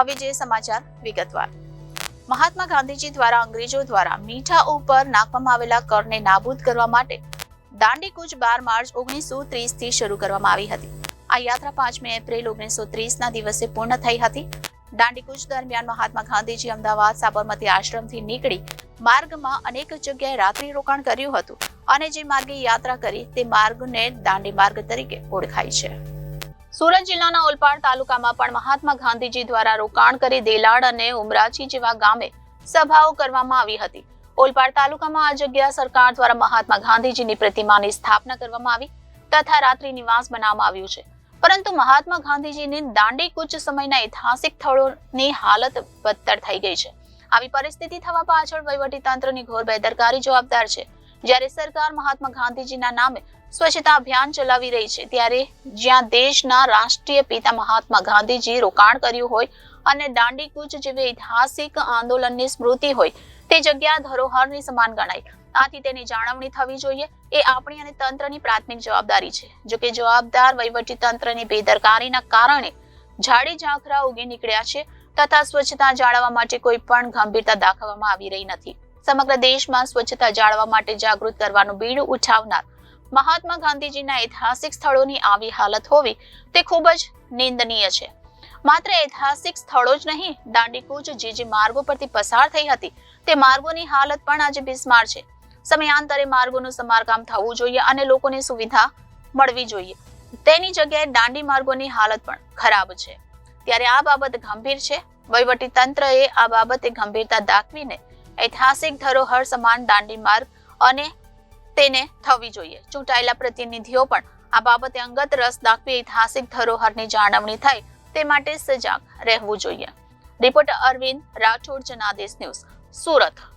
હવે જે સમાચાર વિગતવાર। મહાત્મા ગાંધીજી દ્વારા અંગ્રેજો દ્વારા મીઠા ઉપર નાખવામાં આવેલા કરને નાબૂદ કરવા માટે દાંડી કૂચ 12 માર્ચ 1930 થી શરૂ કરવામાં આવી હતી। આ યાત્રા 5 એપ્રિલ 1930 ના દિવસે પૂર્ણ થઈ હતી। દાંડી કૂચ દરમિયાન મહાત્મા ગાંધીજી અમદાવાદ સાબરમતી આશ્રમથી નીકળી માર્ગમાં અનેક જગ્યાએ રાત્રિ રોકાણ કર્યું હતું અને જે માર્ગે યાત્રા કરી તે માર્ગને દાંડી માર્ગ તરીકે ઓળખાય છે। સુરત જિલ્લાના ઓલપાડ તાલુકામાં પણ મહાત્મા ગાંધીજી દ્વારા રોકાણ કરી દેલાડ અને ઉમરાછી જેવા ગામે સભાઓ કરવામાં આવી હતી। ઓલપાડ તાલુકામાં આ જગ્યા સરકાર દ્વારા મહાત્મા ગાંધીજીની પ્રતિમાની સ્થાપના કરવામાં આવી તથા રાત્રિ નિવાસ બનાવવામાં આવ્યું છે, પરંતુ મહાત્મા ગાંધીજીની દાંડી કૂચ સમયના ઐતિહાસિક સ્થળોની હાલત બદતર થઈ ગઈ છે। આવી પરિસ્થિતિ થવા પાછળ વહીવટી તંત્રની ઘોર બેદરકારી જવાબદાર છે। જ્યારે સરકાર મહાત્મા ગાંધીજીના નામે સ્વચ્છતા અભિયાન ચલાવી રહી છે, ત્યારે જ્યાં દેશના રાષ્ટ્રીય પિતા મહાત્મા ગાંધીજી રોકાણ કર્યું હોય અને દાંડી કૂચ જેવી ઐતિહાસિક આંદોલનની સ્મૃતિ હોય તે જગ્યા ધરોહરની સમાન ગણાય। આથી તેની જાળવણી થવી જોઈએ એ આપણી અને તંત્રની પ્રાથમિક જવાબદારી છે। જો કે જવાબદાર વહીવટી તંત્રની બેદરકારીના કારણે ઝાડી ઝાંખરા ઉગી નીકળ્યા છે તથા સ્વચ્છતા જાળવવા માટે કોઈ પણ ગંભીરતા દાખવવામાં આવી રહી નથી। સમગ્ર દેશમાં સ્વચ્છતા જાળવવા માટે જાગૃત કરવાનું બીડું ઉઠાવનાર મહાત્મા ગાંધીજીના ઐતિહાસિક સ્થળોની આવી હાલત હોવી તે ખૂબ જ નિંદનીય છે। માત્ર ઐતિહાસિક સ્થળો જ નહીં, દાંડી કૂચ જે માર્ગો પરથી પસાર થઈ હતી તે માર્ગોની હાલત પણ આજે બિસ્માર છે। સમયાંતરે માર્ગોનું સમારકામ થવું જોઈએ અને લોકોને સુવિધા મળવી જોઈએ, તેની જગ્યાએ દાંડી માર્ગોની હાલત પણ ખરાબ છે। ત્યારે આ બાબત ગંભીર છે। વહીવટી તંત્રએ આ બાબતે ગંભીરતા દાખવીને ઐતિહાસિક ધરોહર સમાન દાંડી માર્ગ અને તેને થવી જોઈએ। ચૂંટાયેલા પ્રતિનિધિઓ પણ આ બાબતે અંગત રસ દાખવી ઐતિહાસિક ધરોહરની જાળવણી થાય તે માટે સજાગ રહેવું જોઈએ। Reporter Arvind Rathod, Janadesh news, Surat.